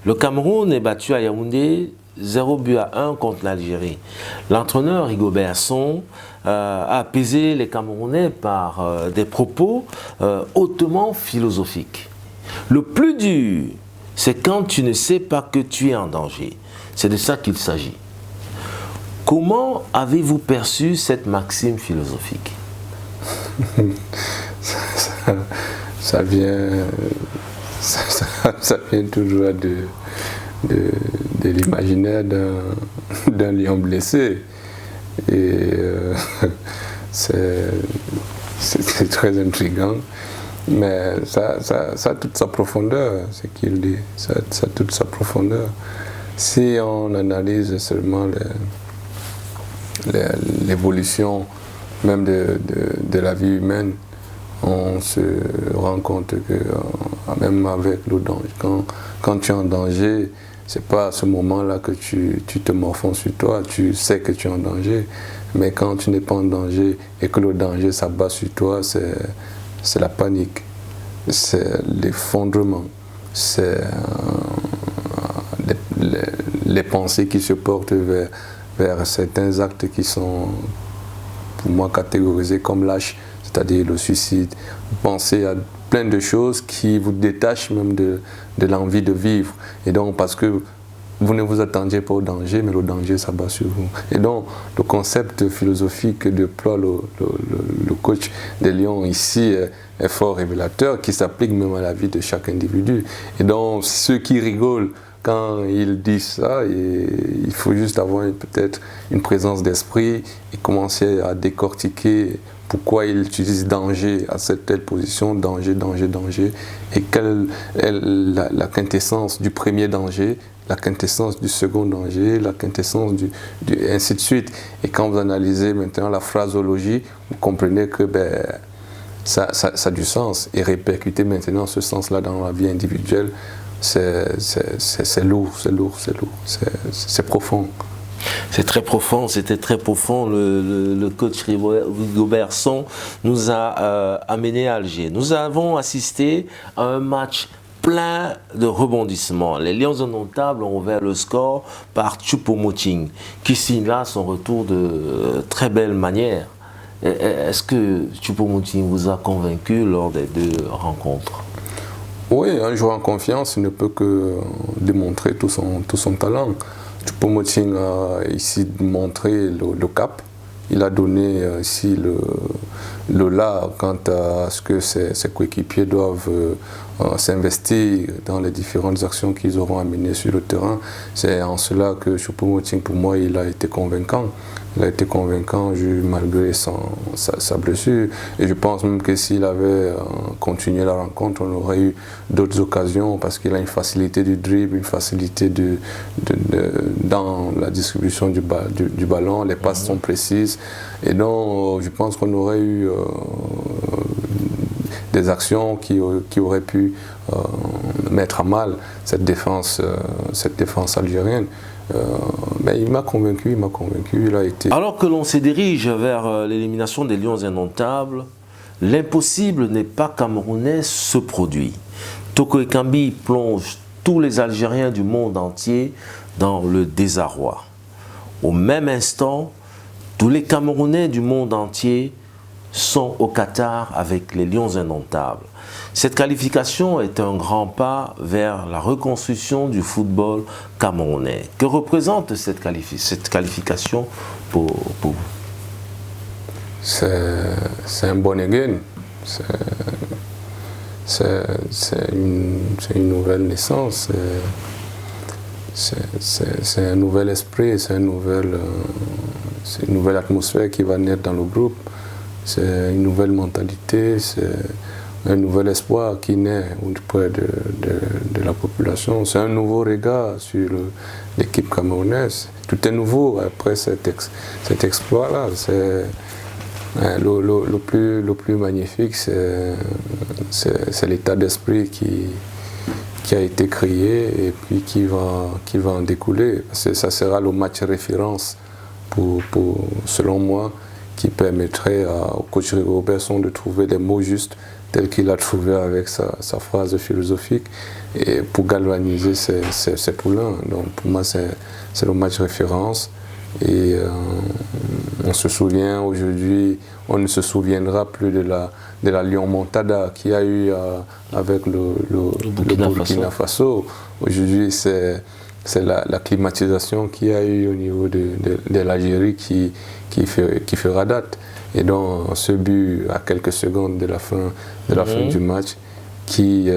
Le Cameroun est battu à Yaoundé 0-1 contre l'Algérie. L'entraîneur Rigobert Song a apaisé les Camerounais par des propos hautement philosophiques. Le plus dur, c'est quand tu ne sais pas que tu es en danger. C'est de ça qu'il s'agit. Comment avez-vous perçu cette maxime philosophique? ça vient toujours de l'imaginaire d'un lion blessé. Et c'est très intriguant. Mais ça a toute sa profondeur, ce qu'il dit. Ça a toute sa profondeur. Si on analyse seulement l'évolution même de la vie humaine, on se rend compte que même avec le danger, quand tu es en danger, c'est pas à ce moment-là que tu te morfonds sur toi, tu sais que tu es en danger, mais quand tu n'es pas en danger et que le danger s'abat sur toi, c'est la panique, c'est l'effondrement, c'est les pensées qui se portent vers certains actes qui sont pour moi catégorisés comme lâches, c'est-à-dire le suicide. Vous pensez à plein de choses qui vous détachent même de l'envie de vivre. Et donc parce que vous ne vous attendiez pas au danger, mais le danger s'abat sur vous. Et donc le concept philosophique que déploie le coach des Lions ici est fort révélateur, qui s'applique même à la vie de chaque individu. Et donc ceux qui rigolent quand ils disent ça, il faut juste avoir peut-être une présence d'esprit et commencer à décortiquer pourquoi ils utilisent danger à cette telle position, danger, danger, danger, et quelle est la quintessence du premier danger, la quintessence du second danger, la quintessence ainsi de suite. Et quand vous analysez maintenant la phraseologie, vous comprenez que ça a du sens, et répercuter maintenant ce sens-là dans la vie individuelle, c'est lourd, c'est profond. C'est très profond, c'était très profond. Le coach Rigobert Song nous a amené à Alger. Nous avons assisté à un match plein de rebondissements. Les Lions indomptables ont ouvert le score par Choupo-Moting, qui signe là son retour de très belle manière. Est-ce que Choupo-Moting vous a convaincu lors des deux rencontres? Oui, un joueur en confiance ne peut que démontrer tout son talent. Choupo-Moting a ici montré le cap. Il a donné ici le là quant à ce que ses coéquipiers doivent s'investir dans les différentes actions qu'ils auront à mener sur le terrain. C'est en cela que Choupo-Moting, pour moi, il a été convaincant. Il a été convaincant malgré sa blessure. Et je pense même que s'il avait continué la rencontre, on aurait eu d'autres occasions parce qu'il a une facilité du dribble, une facilité dans la distribution du ballon, les passes sont précises. Et donc, je pense qu'on aurait eu des actions qui auraient pu mettre à mal cette défense algérienne. Mais il m'a convaincu, il a été... Alors que l'on se dirige vers l'élimination des Lions indomptables, l'impossible n'est pas camerounais se produit. Toko Ekambi plonge tous les Algériens du monde entier dans le désarroi. Au même instant, tous les Camerounais du monde entier sont au Qatar avec les Lions indomptables. Cette qualification est un grand pas vers la reconstruction du football camerounais. Que représente cette qualification pour vous? C'est un bon again. C'est une nouvelle naissance. C'est un nouvel esprit, c'est une nouvelle atmosphère qui va naître dans le groupe. C'est une nouvelle mentalité, c'est un nouvel espoir qui naît auprès de la population. C'est un nouveau regard sur l'équipe camerounaise. Tout est nouveau après cet exploit-là. Le plus magnifique, c'est l'état d'esprit qui a été créé et puis qui va en découler. Parce que ça sera le match référence selon moi, qui permettrait au coach Rigobert Song de trouver les mots justes tel qu'il a trouvé avec sa phrase philosophique, et pour galvaniser ses poulains. Donc pour moi, c'est le match référence. Et on se souvient aujourd'hui, on ne se souviendra plus de la Lyon Montada qu'il y a eu avec le Burkina Faso. Aujourd'hui, c'est la climatisation qu'il y a eu au niveau de l'Algérie qui fera date. Et donc ce but à quelques secondes de la fin du match qui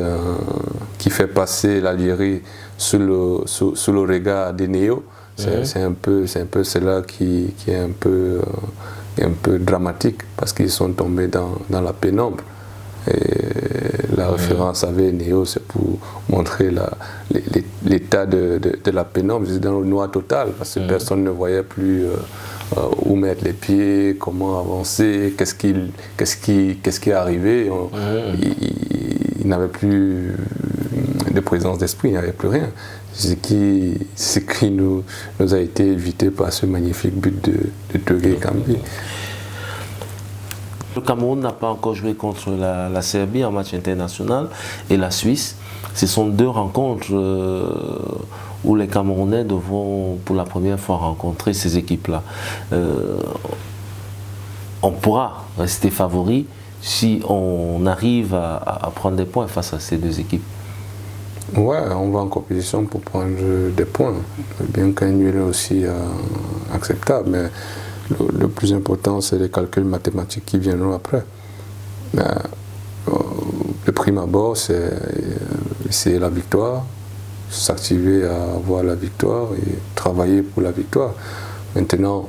fait passer l'Algérie sous le regard des néos. C'est un peu cela qui est un peu dramatique, parce qu'ils sont tombés dans la pénombre. Et la référence avec Néo, c'est pour montrer l'état de la pénombre. C'est dans le noir total, parce que personne ne voyait plus où mettre les pieds, comment avancer, qu'est-ce qui est arrivé. Il n'avait plus de présence d'esprit, il n'y avait plus rien. Ce qui nous a été évité par ce magnifique but de Togo Ekambi. Le Cameroun n'a pas encore joué contre la Serbie en match international et la Suisse. Ce sont deux rencontres où les Camerounais devront pour la première fois rencontrer ces équipes-là. On pourra rester favori si on arrive à prendre des points face à ces deux équipes. Ouais, on va en compétition pour prendre des points, bien qu'un nul est aussi acceptable, mais le plus important, c'est les calculs mathématiques qui viendront après. Le prime abord, c'est essayer la victoire, s'activer à avoir la victoire et travailler pour la victoire. Maintenant,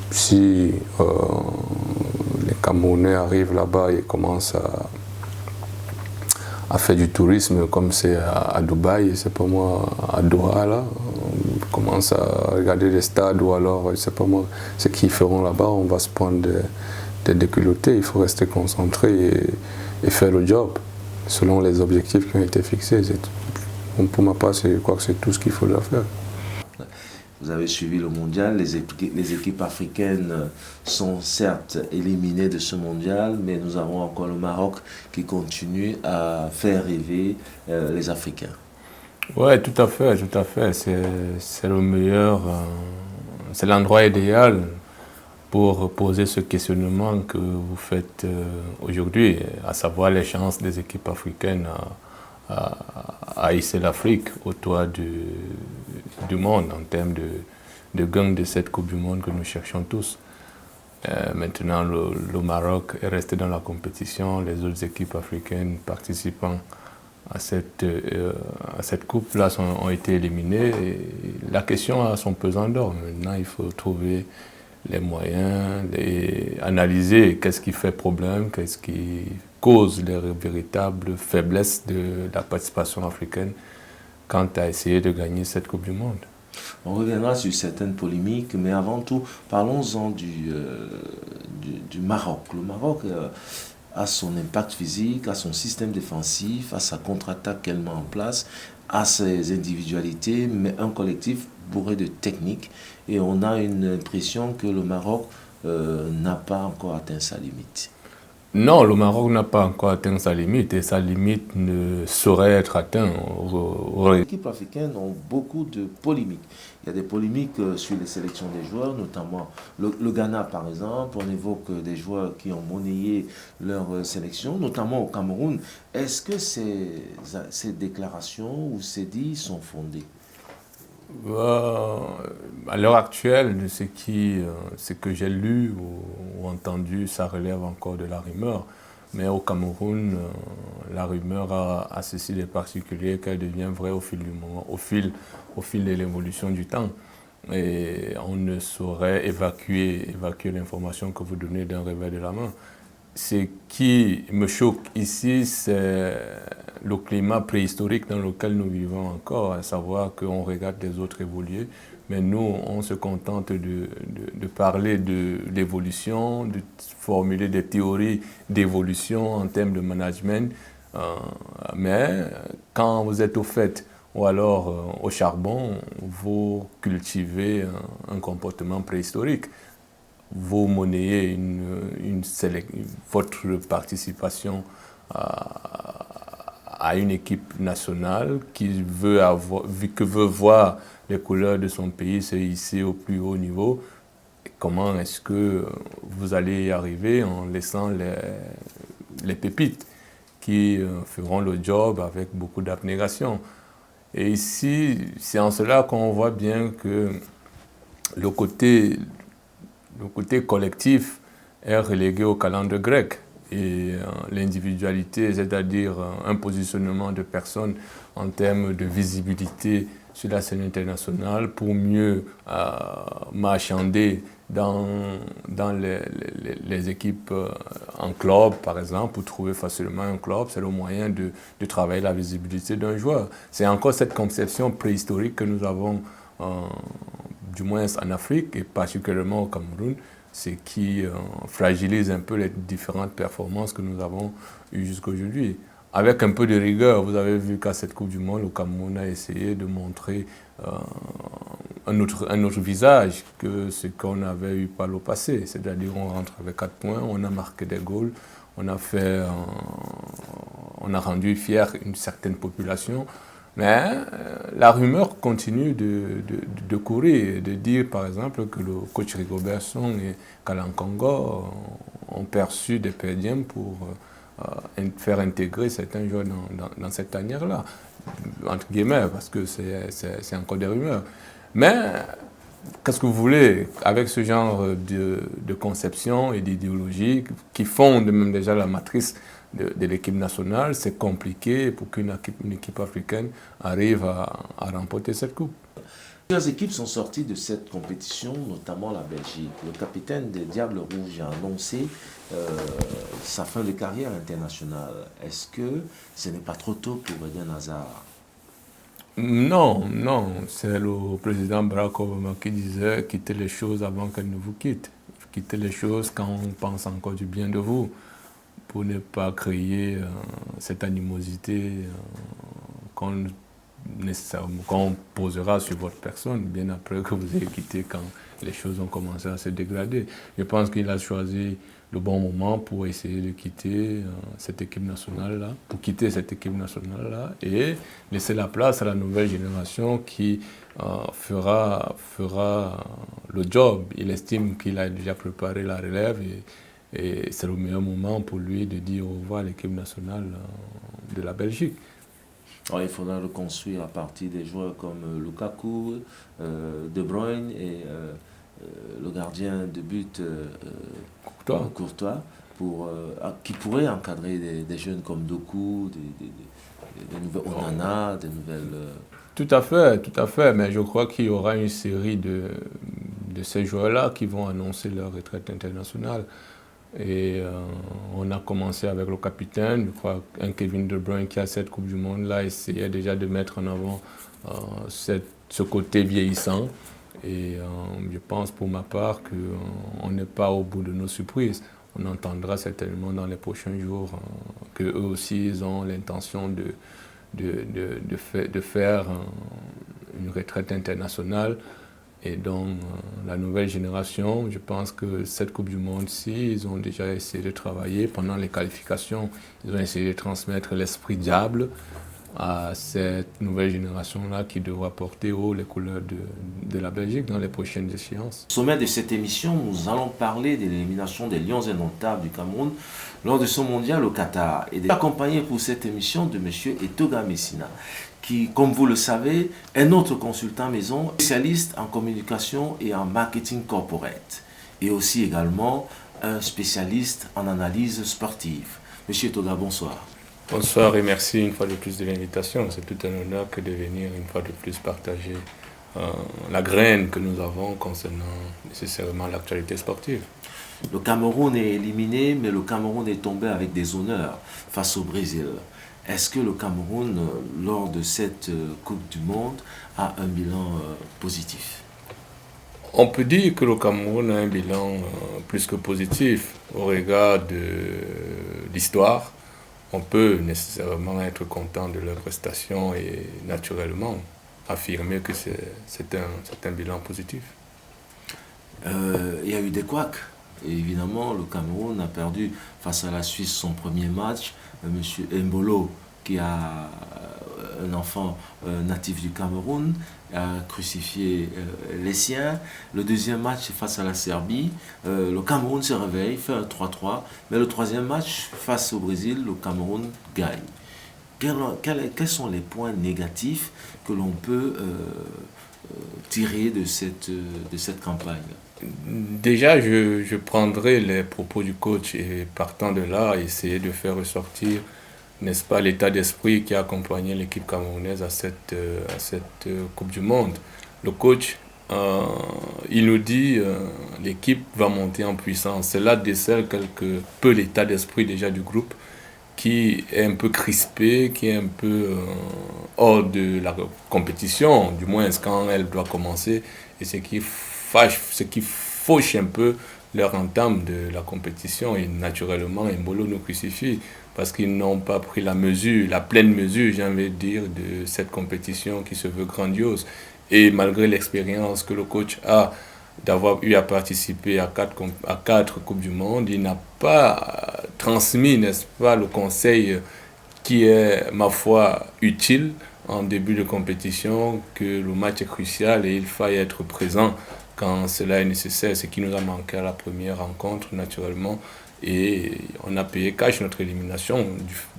si les Camerounais arrivent là-bas et commencent à faire du tourisme comme c'est à Dubaï, c'est pas moi, à Doha, là, on commence à regarder les stades, ou alors, c'est pas moi, ce qu'ils feront là-bas, on va se prendre des déculottés. Il faut rester concentré et faire le job selon les objectifs qui ont été fixés. Pour ma part, je crois que c'est tout ce qu'il faudra faire. Vous avez suivi le mondial, les équipes africaines sont certes éliminées de ce mondial, mais nous avons encore le Maroc qui continue à faire rêver les Africains. Oui, tout à fait, tout à fait. C'est le meilleur, c'est l'endroit idéal pour poser ce questionnement que vous faites aujourd'hui, à savoir les chances des équipes africaines à hisser l'Afrique au toit du monde en termes de gagne de cette Coupe du Monde que nous cherchons tous. Maintenant, le Maroc est resté dans la compétition, les autres équipes africaines participant à cette coupe-là ont été éliminées. Et la question a son pesant d'or. Maintenant, il faut trouver les moyens, analyser qu'est-ce qui fait problème, qu'est-ce qui cause les véritables faiblesses de la participation africaine quant à essayer de gagner cette Coupe du Monde. On reviendra sur certaines polémiques, mais avant tout, parlons-en du Maroc. Le Maroc a son impact physique, a son système défensif, a sa contre-attaque qu'elle met en place, a ses individualités, mais un collectif bourré de technique. Et on a une impression que le Maroc n'a pas encore atteint sa limite. Non, le Maroc n'a pas encore atteint sa limite et sa limite ne saurait être atteinte. Les équipes africaines ont beaucoup de polémiques. Il y a des polémiques sur les sélections des joueurs, notamment le Ghana par exemple. On évoque des joueurs qui ont monnayé leur sélection, notamment au Cameroun. Est-ce que ces déclarations ou ces dits sont fondés? À l'heure actuelle, de ce que j'ai lu ou entendu, ça relève encore de la rumeur. Mais au Cameroun, la rumeur a ceci de particulier qu'elle devient vraie au fil du moment, au fil de l'évolution du temps. Et on ne saurait évacuer l'information que vous donnez d'un revers de la main. Ce qui me choque ici, c'est le climat préhistorique dans lequel nous vivons encore, à savoir qu'on regarde les autres évoluer, mais nous, on se contente de parler de l'évolution, de formuler des théories d'évolution en termes de management, mais quand vous êtes au fait ou alors au charbon, vous cultivez un comportement préhistorique. Vous monnayez votre participation à une équipe nationale qui veut voir les couleurs de son pays se hisser au plus haut niveau. Comment est-ce que vous allez y arriver en laissant les pépites qui feront le job avec beaucoup d'abnégation? Et ici, c'est en cela qu'on voit bien que le côté collectif est relégué au calendrier grec. Et l'individualité, c'est-à-dire un positionnement de personnes en termes de visibilité sur la scène internationale pour mieux marchander dans les équipes en club, par exemple, pour trouver facilement un club. C'est le moyen de travailler la visibilité d'un joueur. C'est encore cette conception préhistorique que nous avons, du moins en Afrique et particulièrement au Cameroun, ce qui fragilise un peu les différentes performances que nous avons eues jusqu'à aujourd'hui. Avec un peu de rigueur, vous avez vu qu'à cette Coupe du Monde, le Cameroun a essayé de montrer un autre visage que ce qu'on avait eu par le passé. C'est-à-dire on rentre avec 4 points, on a marqué des goals, on a rendu fier une certaine population. Mais la rumeur continue de courir, de dire par exemple que le coach Rigobert Song et Kalankongo ont perçu des perdièmes pour faire intégrer certains joueurs dans cette tanière-là, entre guillemets, parce que c'est encore des rumeurs. Mais qu'est-ce que vous voulez, avec ce genre de conception et d'idéologie qui fondent même déjà la matrice de l'équipe nationale, c'est compliqué pour une équipe africaine arrive à remporter cette coupe. Plusieurs équipes sont sorties de cette compétition, notamment la Belgique. Le capitaine des Diables Rouges a annoncé sa fin de carrière internationale. Est-ce que ce n'est pas trop tôt pour Eden Hazard? Non, c'est le président Barack Obama qui disait « quittez les choses avant qu'elles ne vous quittent ». Quittez les choses quand on pense encore du bien de vous, pour ne pas créer cette animosité qu'on posera sur votre personne, bien après que vous ayez quitté, quand les choses ont commencé à se dégrader. Je pense qu'il a choisi le bon moment pour essayer de quitter cette équipe nationale-là, et laisser la place à la nouvelle génération qui fera le job. Il estime qu'il a déjà préparé la relève et c'est le meilleur moment pour lui de dire au revoir à l'équipe nationale de la Belgique. Alors, il faudra reconstruire à partir des joueurs comme Lukaku, De Bruyne et le gardien de but Courtois qui pourrait encadrer des jeunes comme Doku, des nouvelles Onana, des nouvelles... Tout à fait, mais je crois qu'il y aura une série de ces joueurs-là qui vont annoncer leur retraite internationale. Et on a commencé avec le capitaine, je crois un Kevin De Bruyne qui a cette Coupe du Monde-là essayait déjà de mettre en avant ce côté vieillissant. Et je pense pour ma part qu'on n'est pas au bout de nos surprises. On entendra certainement dans les prochains jours qu'eux aussi ils ont l'intention de faire une retraite internationale. Et donc, la nouvelle génération, je pense que cette Coupe du Monde-ci, ils ont déjà essayé de travailler. Pendant les qualifications, ils ont essayé de transmettre l'esprit diable à cette nouvelle génération-là qui devra porter haut les couleurs de la Belgique dans les prochaines échéances. Au sommet de cette émission, nous allons parler de l'élimination des Lions indomptables du Cameroun lors de son mondial au Qatar. Et accompagné pour cette émission de M. Etoga Messina, qui, comme vous le savez, est notre consultant maison, spécialiste en communication et en marketing corporate, et aussi également un spécialiste en analyse sportive. Monsieur Etoga, bonsoir. Bonsoir et merci une fois de plus de l'invitation. C'est tout un honneur que de venir une fois de plus partager la graine que nous avons concernant nécessairement l'actualité sportive. Le Cameroun est éliminé, mais le Cameroun est tombé avec des honneurs face au Brésil. Est-ce que le Cameroun, lors de cette Coupe du Monde, a un bilan positif? On peut dire que le Cameroun a un bilan plus que positif au regard de l'histoire. On peut nécessairement être content de leurs prestations et naturellement affirmer que c'est un bilan positif. Il y a eu des couacs évidemment, le Cameroun a perdu face à la Suisse son premier match. Monsieur Mbolo, qui a un enfant natif du Cameroun, a crucifié les siens. Le deuxième match face à la Serbie, le Cameroun se réveille, fait un 3-3. Mais le troisième match face au Brésil, le Cameroun gagne. Quels sont les points négatifs que l'on peut tirer de cette campagne? Déjà, je prendrai les propos du coach et partant de là, essayer de faire ressortir, n'est-ce pas, l'état d'esprit qui a accompagné l'équipe camerounaise à cette Coupe du Monde. Le coach, il nous dit l'équipe va monter en puissance. Cela décèle quelque peu l'état d'esprit déjà du groupe qui est un peu crispé, qui est un peu hors de la compétition, du moins quand elle doit commencer, et ce qui fauche un peu leur entame de la compétition. Et naturellement, Mbolo nous crucifie parce qu'ils n'ont pas pris la pleine mesure, j'ai envie de dire, de cette compétition qui se veut grandiose. Et malgré l'expérience que le coach a d'avoir eu à participer à quatre Coupes du Monde, il n'a pas transmis, n'est-ce pas, le conseil qui est, ma foi, utile en début de compétition, que le match est crucial et il faille être présent quand cela est nécessaire, ce qui nous a manqué à la première rencontre, naturellement. Et on a payé cash notre élimination,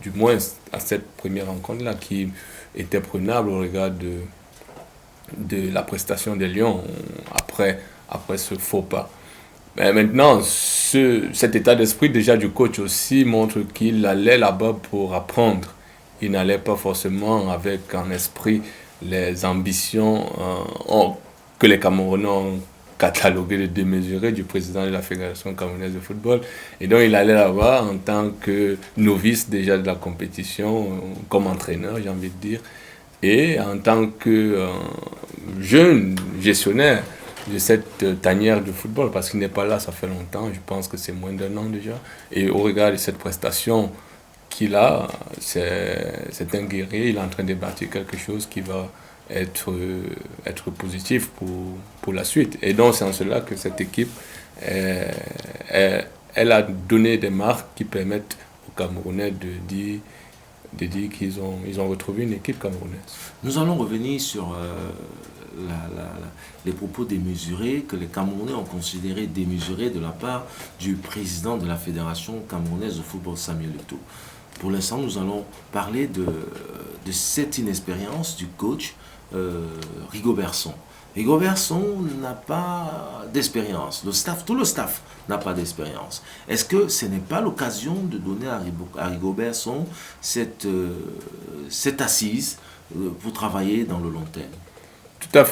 du moins à cette première rencontre-là, qui était prenable au regard de la prestation des Lions après ce faux pas. Mais maintenant, cet état d'esprit déjà du coach aussi montre qu'il allait là-bas pour apprendre. Il n'allait pas forcément avec en esprit les ambitions que les Camerounais ont cataloguées de démesurées du président de la Fédération camerounaise de football. Et donc il allait là-bas en tant que novice déjà de la compétition, comme entraîneur, j'ai envie de dire, et en tant que jeune gestionnaire de cette tanière de football, parce qu'il n'est pas là, ça fait longtemps, je pense que c'est moins d'1 an déjà. Et au regard de cette prestation qu'il a, c'est un guerrier, il est en train de bâtir quelque chose qui va être positif pour la suite. Et donc c'est en cela que cette équipe, elle a donné des marques qui permettent aux Camerounais de dire qu'ils ont retrouvé une équipe camerounaise. Nous allons revenir sur les propos démesurés que les Camerounais ont considérés démesurés de la part du président de la Fédération camerounaise de football, Samuel Eto'o. Pour l'instant, nous allons parler de cette inexpérience du coach Rigobert Song. Rigobert Song n'a pas d'expérience. Tout le staff n'a pas d'expérience. Est-ce que ce n'est pas l'occasion de donner à Rigobert Song cette assise pour travailler dans le long terme? Tout à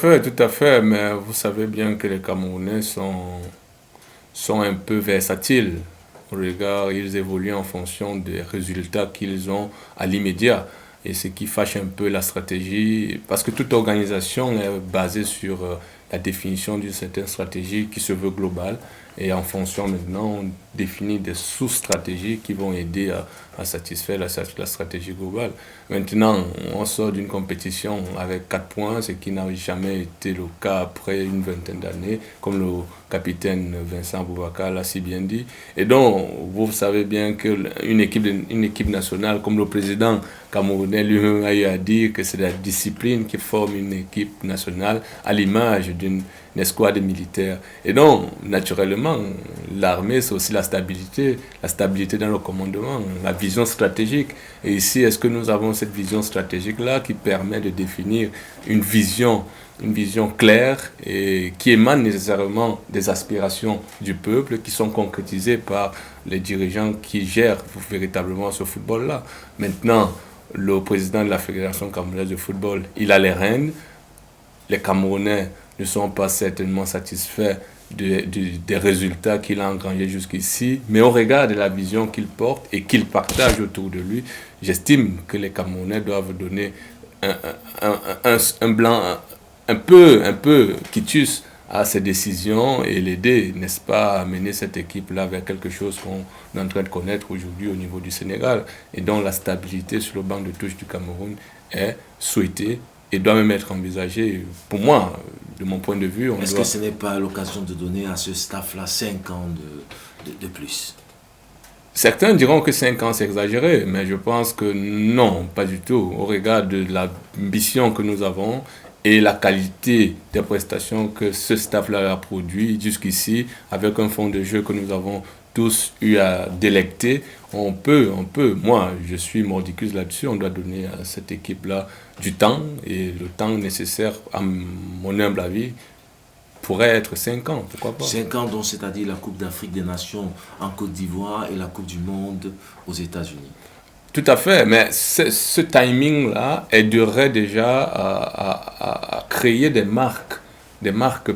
fait, mais vous savez bien que les Camerounais sont un peu versatiles. Au regard, ils évoluent en fonction des résultats qu'ils ont à l'immédiat. Et ce qui fâche un peu la stratégie, parce que toute organisation est basée sur la définition d'une certaine stratégie qui se veut globale. Et en fonction maintenant, on définit des sous-stratégies qui vont aider à satisfaire la stratégie globale. Maintenant, on sort d'une compétition avec 4 points, ce qui n'a jamais été le cas après une vingtaine d'années, comme le capitaine Vincent Boubacar l'a si bien dit. Et donc, vous savez bien qu'une équipe nationale, comme le président camerounais lui-même a eu à dire que c'est la discipline qui forme une équipe nationale à l'image d'une escouade militaire. Et donc, naturellement, l'armée, c'est aussi la stabilité dans le commandement, la vision stratégique. Et ici, est-ce que nous avons cette vision stratégique-là qui permet de définir une vision claire et qui émane nécessairement des aspirations du peuple qui sont concrétisées par les dirigeants qui gèrent véritablement ce football-là. Maintenant, le président de la Fédération camerounaise de football, il a les rênes. Les Camerounais ne sont pas certainement satisfaits des résultats qu'il a engrangés jusqu'ici, mais au regard de la vision qu'il porte et qu'il partage autour de lui, j'estime que les Camerounais doivent donner un blanc un peu quitus à ses décisions et l'aider, n'est-ce pas, à mener cette équipe-là vers quelque chose qu'on est en train de connaître aujourd'hui au niveau du Sénégal, et dont la stabilité sur le banc de touche du Cameroun est souhaitée et doit même être envisagée, pour moi, de mon point de vue. Est-ce que ce n'est pas l'occasion de donner à ce staff-là 5 ans de plus? Certains diront que 5 ans c'est exagéré, mais je pense que non, pas du tout. Au regard de l'ambition que nous avons et la qualité des prestations que ce staff-là a produit jusqu'ici, avec un fond de jeu que nous avons tous eu à délecter, on peut, moi je suis mordicus là-dessus, on doit donner à cette équipe-là du temps, et le temps nécessaire, à mon humble avis, pourrait être 5 ans, pourquoi pas. 5 ans, donc c'est-à-dire la Coupe d'Afrique des Nations en Côte d'Ivoire et la Coupe du Monde aux États-Unis. Tout à fait, mais ce timing-là aiderait déjà à créer des marques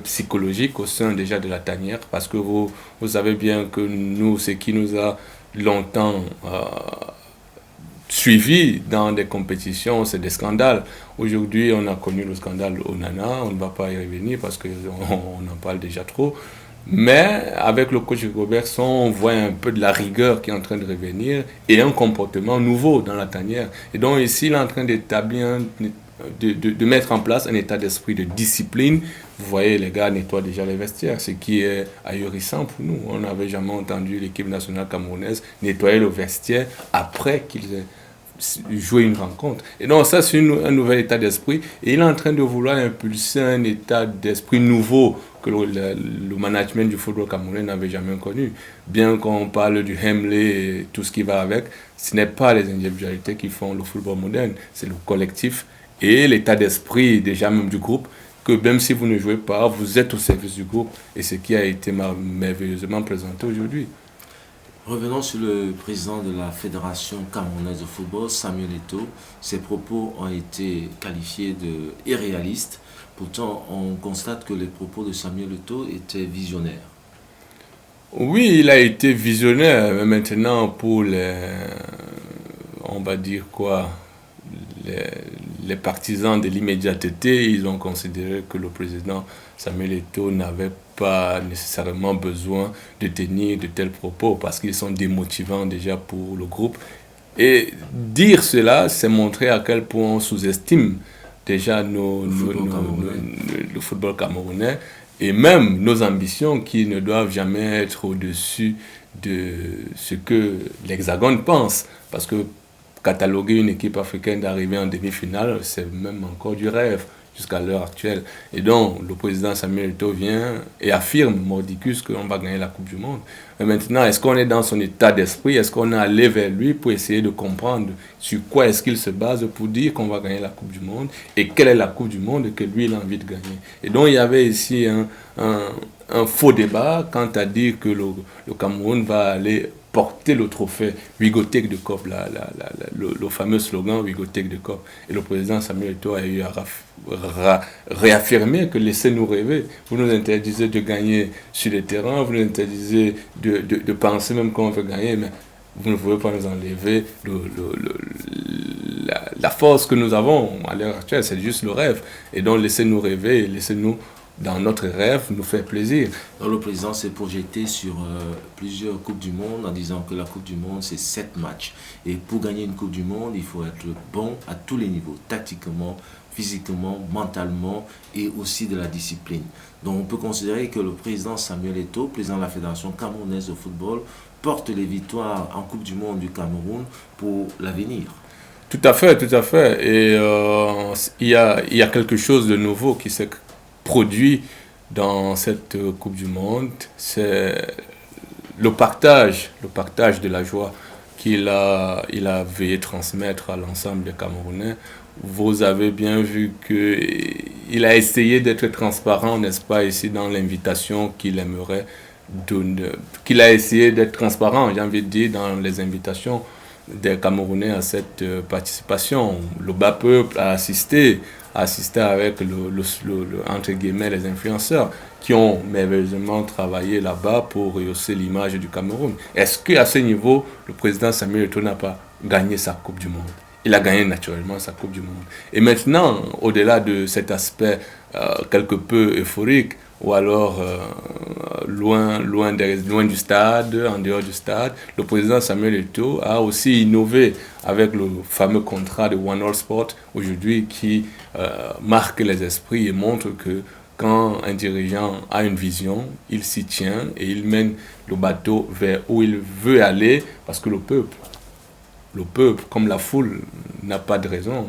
psychologiques au sein déjà de la tanière, parce que vous savez bien que nous, ce qui nous a longtemps suivi dans des compétitions, c'est des scandales. Aujourd'hui, on a connu le scandale Onana, on ne va pas y revenir parce qu'on en parle déjà trop. Mais avec le coach Robertson, on voit un peu de la rigueur qui est en train de revenir et un comportement nouveau dans la tanière. Et donc ici, il est en train d'établir, de mettre en place un état d'esprit de discipline. Vous voyez, les gars nettoient déjà les vestiaires, ce qui est ahurissant pour nous. On n'avait jamais entendu l'équipe nationale camerounaise nettoyer le vestiaire après qu'ils aient joué une rencontre. Et donc ça, c'est un nouvel état d'esprit. Et il est en train de vouloir impulser un état d'esprit nouveau que le management du football camerounais n'avait jamais connu. Bien qu'on parle du Hemley et tout ce qui va avec, ce n'est pas les individualités qui font le football moderne, c'est le collectif et l'état d'esprit déjà même du groupe, que même si vous ne jouez pas, vous êtes au service du groupe, et ce qui a été merveilleusement présenté aujourd'hui. Revenons sur le président de la Fédération camerounaise de football, Samuel Eto'o. Ses propos ont été qualifiés d'irréalistes. Pourtant, on constate que les propos de Samuel Eto'o étaient visionnaires. Oui, il a été visionnaire, mais maintenant pour on va dire quoi, les partisans de l'immédiateté, ils ont considéré que le président Samuel Eto'o n'avait pas nécessairement besoin de tenir de tels propos parce qu'ils sont démotivants déjà pour le groupe. Et dire cela, c'est montrer à quel point on sous-estime déjà le football camerounais et même nos ambitions qui ne doivent jamais être au-dessus de ce que l'Hexagone pense. Parce que cataloguer une équipe africaine d'arriver en demi-finale, c'est même encore du rêve jusqu'à l'heure actuelle. Et donc, le président Samuel Eto'o vient et affirme, mordicus, qu'on va gagner la Coupe du Monde. Mais maintenant, est-ce qu'on est dans son état d'esprit? Est-ce qu'on est allé vers lui pour essayer de comprendre sur quoi est-ce qu'il se base pour dire qu'on va gagner la Coupe du Monde? Et quelle est la Coupe du Monde que lui, il a envie de gagner? Et donc, il y avait ici un faux débat quant à dire que le Cameroun va aller porter le trophée We Go Take the Cup, le fameux slogan We Go Take the Cup. Et le président Samuel Eto'o a eu à réaffirmer que laissez-nous rêver. Vous nous interdisez de gagner sur le terrain, vous nous interdisez de penser même qu'on veut gagner, mais vous ne pouvez pas nous enlever la force que nous avons à l'heure actuelle, c'est juste le rêve. Et donc laissez-nous rêver, laissez-nous dans notre rêve, nous fait plaisir. Donc le président s'est projeté sur plusieurs Coupes du Monde en disant que la Coupe du Monde, c'est 7 matchs. Et pour gagner une Coupe du Monde, il faut être bon à tous les niveaux, tactiquement, physiquement, mentalement et aussi de la discipline. Donc on peut considérer que le président Samuel Eto'o, président de la Fédération camerounaise de football, porte les victoires en Coupe du Monde du Cameroun pour l'avenir. Tout à fait, tout à fait. Et il y a quelque chose de nouveau qui s'est produit dans cette Coupe du Monde, c'est le partage de la joie qu'il a veillé transmettre à l'ensemble des Camerounais. Vous avez bien vu qu'il a essayé d'être transparent, n'est-ce pas, ici dans l'invitation qu'il aimerait donner, qu'il a essayé d'être transparent, j'ai envie de dire, dans les invitations des Camerounais à cette participation. Le bas peuple a assisté avec entre guillemets les influenceurs qui ont merveilleusement travaillé là-bas pour rehausser l'image du Cameroun. Est-ce qu'à ce niveau, le président Samuel Eto'o n'a pas gagné sa Coupe du Monde? Il a gagné naturellement sa Coupe du Monde. Et maintenant, au-delà de cet aspect quelque peu euphorique, ou alors loin du stade, en dehors du stade, le président Samuel Eto'o a aussi innové avec le fameux contrat de One All Sport aujourd'hui qui marque les esprits et montre que quand un dirigeant a une vision, il s'y tient et il mène le bateau vers où il veut aller, parce que le peuple, comme la foule, n'a pas de raison.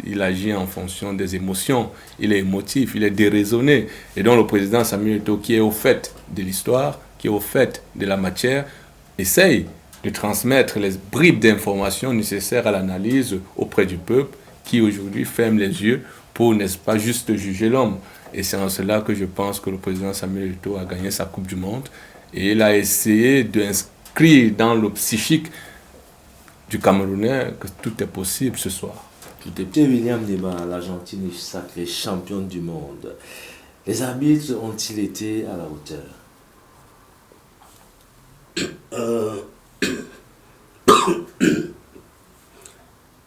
Il agit en fonction des émotions, il est émotif, il est déraisonné. Et donc le président Samuel Eto'o, qui est au fait de l'histoire, qui est au fait de la matière, essaye de transmettre les bribes d'informations nécessaires à l'analyse auprès du peuple, qui aujourd'hui ferme les yeux pour, n'est-ce pas, juste juger l'homme. Et c'est en cela que je pense que le président Samuel Eto'o a gagné sa Coupe du Monde. Et il a essayé d'inscrire dans le psychique du Camerounais que tout est possible ce soir. Tout est petit. William Demba, l'Argentine est sacrée championne du monde. Les arbitres ont-ils été à la hauteur?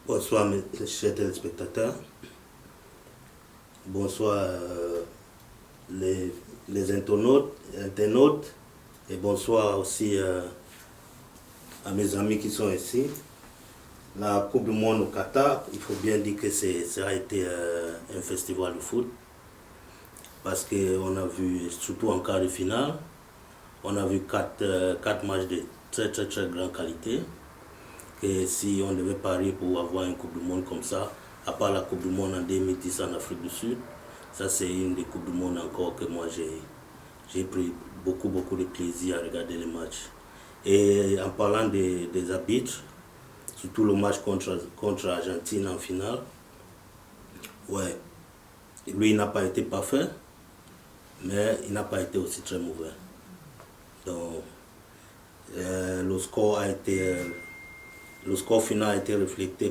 Bonsoir mes chers téléspectateurs. Bonsoir les internautes et bonsoir aussi à mes amis qui sont ici. La Coupe du Monde au Qatar, il faut bien dire que ça a été un festival de foot parce qu'on a vu, surtout en quart de finale, on a vu quatre matchs de très très très grande qualité. Et si on devait parier pour avoir une Coupe du Monde comme ça, à part la Coupe du Monde en 2010 en Afrique du Sud, ça c'est une des Coupes du Monde encore que moi j'ai pris beaucoup de plaisir à regarder les matchs. Et en parlant des arbitres, surtout le match contre l'Argentine en finale, ouais, lui il n'a pas été parfait, mais il n'a pas été aussi très mauvais. Donc le score final a été reflété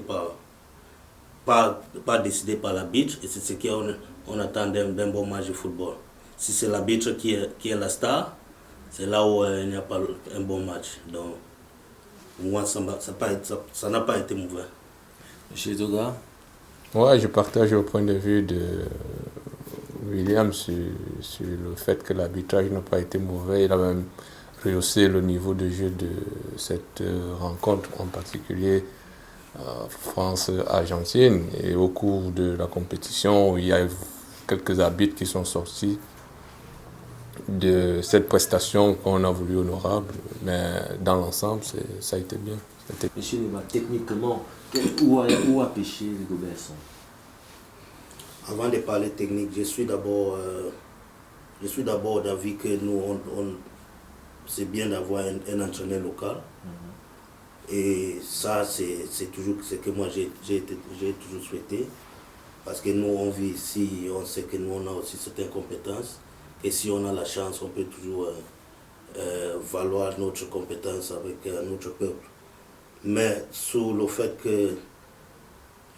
pas décidé par l'arbitre, et c'est ce qu'on attend d'un bon match de football. Si c'est l'arbitre qui est la star, c'est là où il n'y a pas un bon match. Donc, moi, ça n'a pas été mauvais. Monsieur Toga? Ouais, je partage le point de vue de William sur le fait que l'arbitrage n'a pas été mauvais. Il a même rehaussé le niveau de jeu de cette rencontre, en particulier France-Argentine. Et au cours de la compétition, il y a quelques arbitres qui sont sortis de cette prestation qu'on a voulu honorable, mais dans l'ensemble, ça a été bien. Monsieur Nema, techniquement, où a pêché Rigobert Song? Avant de parler technique, je suis d'abord d'avis que nous, c'est bien d'avoir un entraîneur local. Et ça, c'est toujours ce que moi j'ai toujours souhaité. Parce que nous, on vit ici, on sait que nous, on a aussi certaines compétences. Et si on a la chance, on peut toujours valoir notre compétence avec notre peuple. Mais sous le fait que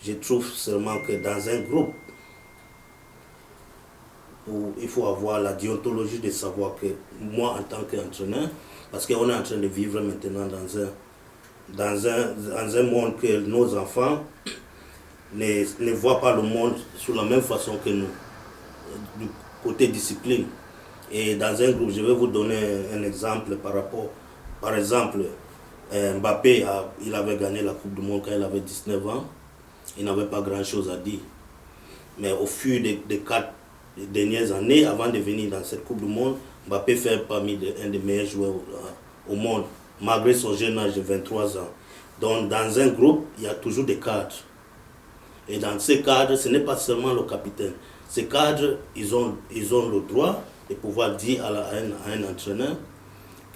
je trouve seulement que dans un groupe, où il faut avoir la déontologie de savoir que moi, en tant qu'entraîneur, parce qu'on est en train de vivre maintenant dans un monde que nos enfants ne voient pas le monde sous la même façon que nous, du côté discipline. Et dans un groupe, je vais vous donner un exemple par exemple, Mbappé, il avait gagné la Coupe du Monde quand il avait 19 ans. Il n'avait pas grand-chose à dire. Mais au fur des 4 dernières années, avant de venir dans cette Coupe du Monde, Mbappé fait parmi un des meilleurs joueurs au monde, malgré son jeune âge de 23 ans. Donc dans un groupe, il y a toujours des cadres. Et dans ces cadres, ce n'est pas seulement le capitaine. Ces cadres, ils ont le droit de pouvoir dire à un entraîneur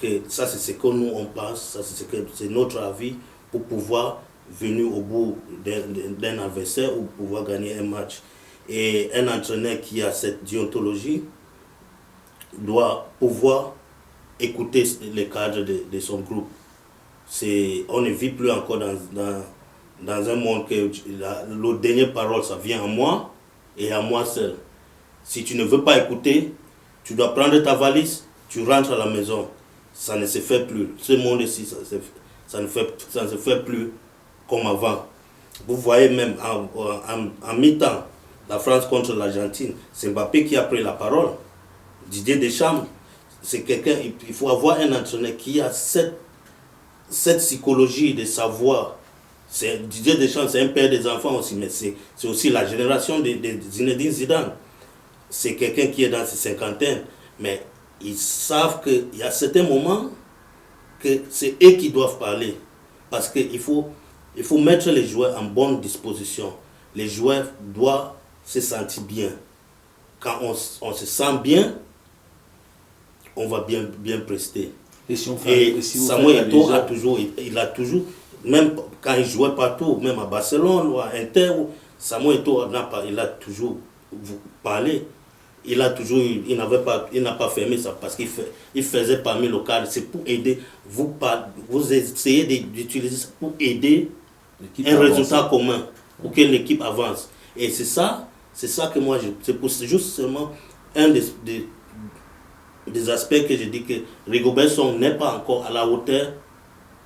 que ça c'est ce que nous on pense, ça c'est notre avis pour pouvoir venir au bout d'un adversaire ou pouvoir gagner un match. Et un entraîneur qui a cette déontologie doit pouvoir écouter les cadres de son groupe. On ne vit plus encore dans un monde que le dernier parole, ça vient à moi et à moi seul. Si tu ne veux pas écouter, tu dois prendre ta valise, tu rentres à la maison. Ça ne se fait plus. Ce monde-ci, ça ne se fait plus comme avant. Vous voyez même en mi-temps, la France contre l'Argentine, c'est Mbappé qui a pris la parole. Didier Deschamps, c'est quelqu'un, il faut avoir un entraîneur qui a cette psychologie de savoir. Didier Deschamps, c'est un père des enfants aussi, mais c'est aussi la génération de Zinedine Zidane. c'est quelqu'un qui est dans ses cinquantaines, mais ils savent qu'il y a certains moments que c'est eux qui doivent parler. Parce qu'il faut mettre les joueurs en bonne disposition. Les joueurs doivent se sentir bien. Quand on se sent bien, on va bien prester. Et Samuel Eto'o il a toujours, même quand il jouait partout, même à Barcelone ou à Inter, Samuel Eto'o il a toujours parlé. Il n'a pas fermé ça parce qu'il faisait parmi le cadre. C'est pour aider, vous essayez d'utiliser ça pour aider un résultat commun, pour que l'équipe avance. Et c'est ça que moi, c'est juste seulement un des aspects que je dis que Rigobert Song n'est pas encore à la hauteur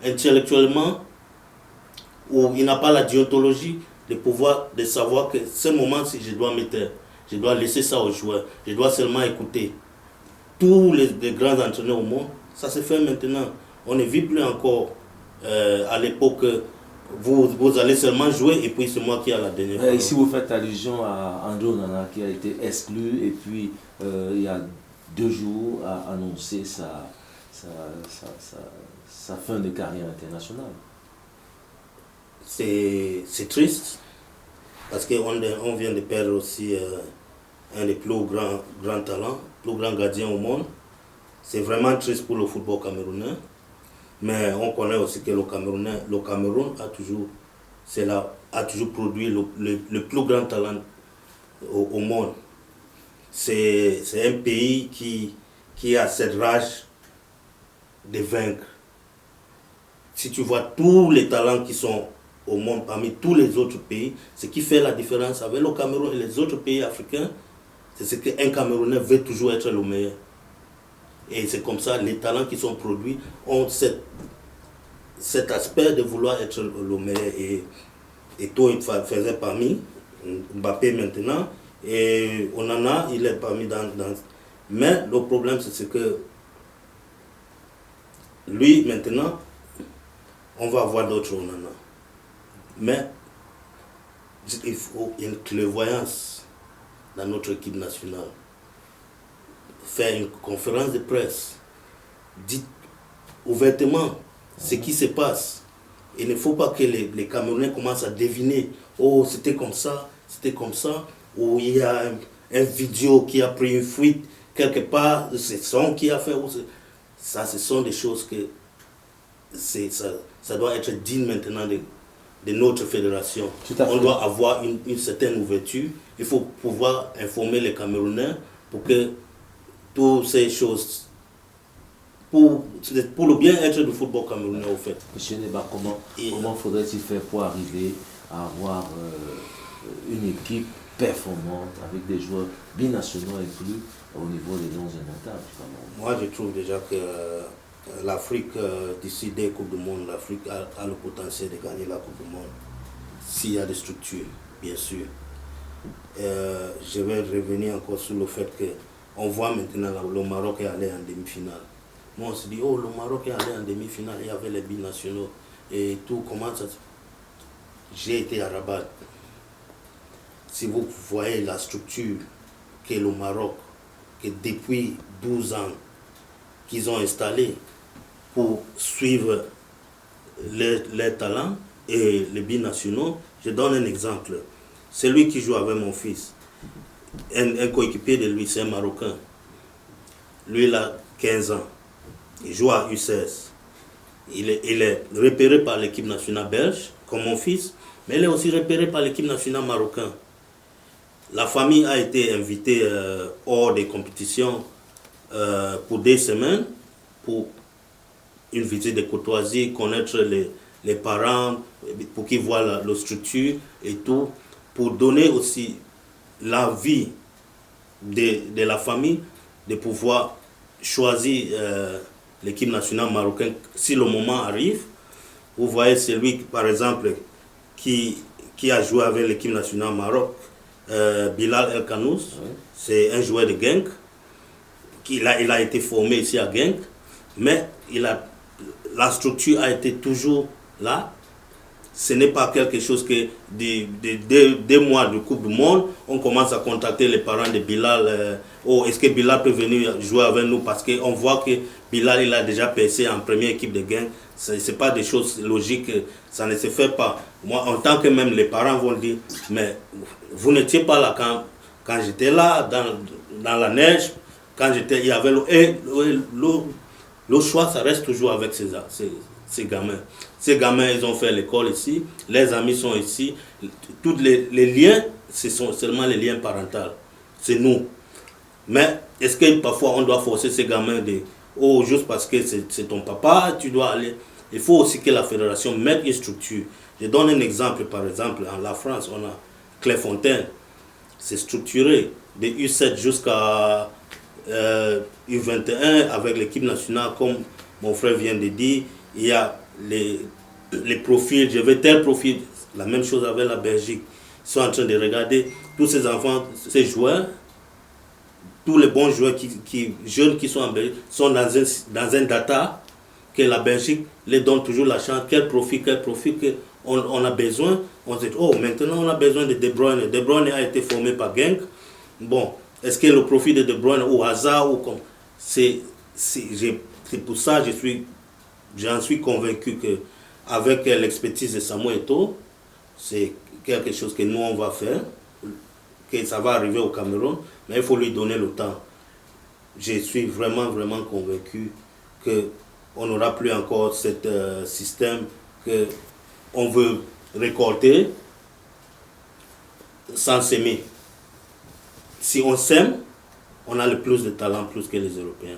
intellectuellement, ou il n'a pas la déontologie de savoir que ce moment-ci, je dois laisser ça aux joueurs. Je dois seulement écouter. Tous les grands entraîneurs au monde, ça se fait maintenant. On ne vit plus encore à l'époque, vous allez seulement jouer et puis c'est moi qui ai la dernière parole. Ici, vous faites allusion à André Onana qui a été exclu et puis il y a 2 jours a annoncé sa fin de carrière internationale. C'est triste parce qu'on vient de perdre aussi un des plus grands talents, plus grand gardien au monde. C'est vraiment triste pour le football camerounais, mais on connaît aussi que le Cameroun a toujours produit le plus grand talent au monde. C'est un pays qui a cette rage de vaincre. Si tu vois tous les talents qui sont au monde parmi tous les autres pays, ce qui fait la différence avec le Cameroun et les autres pays africains, c'est ce qu'un Camerounais veut toujours être le meilleur. Et c'est comme ça, les talents qui sont produits ont cet aspect de vouloir être le meilleur. Et Eto'o, il faisait parmi, Mbappé maintenant, et Onana, il est parmi dans... Mais le problème, c'est que lui, maintenant, on va avoir d'autres Onana. Mais il faut une clairvoyance dans notre équipe nationale. Faire une conférence de presse, dites ouvertement ce qui se passe. Il ne faut pas que les Camerounais commencent à deviner, oh c'était comme ça, ou il y a un vidéo qui a pris une fuite quelque part, c'est son qui a fait, ça ce sont des choses que ça doit être digne maintenant de notre fédération. On doit avoir une certaine ouverture, il faut pouvoir informer les Camerounais pour que toutes ces choses, pour le bien-être du football camerounais au fait. Monsieur Neba, comment faudrait-il faire pour arriver à avoir une équipe performante avec des joueurs binationaux inclus au niveau des Lions indomptables? Moi je trouve déjà que l'Afrique, d'ici des Coupes du Monde, l'Afrique a le potentiel de gagner la Coupe du Monde. S'il y a des structures, bien sûr. Je vais revenir encore sur le fait que on voit maintenant le Maroc est allé en demi-finale. Moi on se dit, oh le Maroc est allé en demi-finale, il y avait les binationaux et tout, comment ça... J'ai été à Rabat. Si vous voyez la structure que le Maroc, que depuis 12 ans, qu'ils ont installé pour suivre les talents et les binationaux, je donne un exemple. Celui qui joue avec mon fils, un coéquipier de lui, c'est un Marocain. Lui, il a 15 ans. Il joue à U16. Il est repéré par l'équipe nationale belge, comme mon fils, mais il est aussi repéré par l'équipe nationale marocaine. La famille a été invitée hors des compétitions pour 2 semaines, pour une visite de courtoisie, connaître les parents, pour qu'ils voient la structure et tout, pour donner aussi la vie de la famille, de pouvoir choisir l'équipe nationale marocaine si le moment arrive. Vous voyez celui, par exemple, qui a joué avec l'équipe nationale Maroc, Bilal El Kanous, oui. C'est un joueur de Genk. Il a été formé ici à Genk, mais la structure a été toujours là. ce n'est pas quelque chose que des mois de Coupe du Monde, on commence à contacter les parents de Bilal. Oh, est-ce que Bilal peut venir jouer avec nous? Parce qu'on voit que Bilal il a déjà percé en première équipe de Genk. Ce n'est pas des choses logiques, ça ne se fait pas. Moi, en tant que même les parents vont dire, mais vous n'étiez pas là quand j'étais là, dans la neige, quand j'étais, il y avait le choix, ça reste toujours avec ces gamins. Ces gamins, ils ont fait l'école ici, les amis sont ici. Tous les liens, ce sont seulement les liens parentaux. C'est nous. Mais est-ce que parfois on doit forcer ces gamins de... Oh, juste parce que c'est ton papa, tu dois aller... Il faut aussi que la fédération mette une structure. Je donne un exemple, par exemple, en la France, on a Clairefontaine. C'est structuré, de U7 jusqu'à U21 avec l'équipe nationale, comme mon frère vient de dire. Il y a les profils, je veux tel profil. La même chose avec la Belgique. Ils sont en train de regarder tous ces enfants, ces joueurs, tous les bons joueurs jeunes qui sont en Belgique, sont dans un data que la Belgique les donne toujours la chance. Quel profil on a besoin. On se dit, oh, maintenant on a besoin de De Bruyne. De Bruyne a été formé par Genk. Bon, est-ce que le profil de De Bruyne au hasard ou comme... C'est pour ça que j'en suis convaincu qu'avec l'expertise de Samuel Eto'o, c'est quelque chose que nous on va faire, que ça va arriver au Cameroun, mais il faut lui donner le temps. Je suis vraiment, vraiment convaincu qu'on n'aura plus encore ce système qu'on veut récolter sans s'aimer. Si on s'aime, on a le plus de talent plus que les Européens.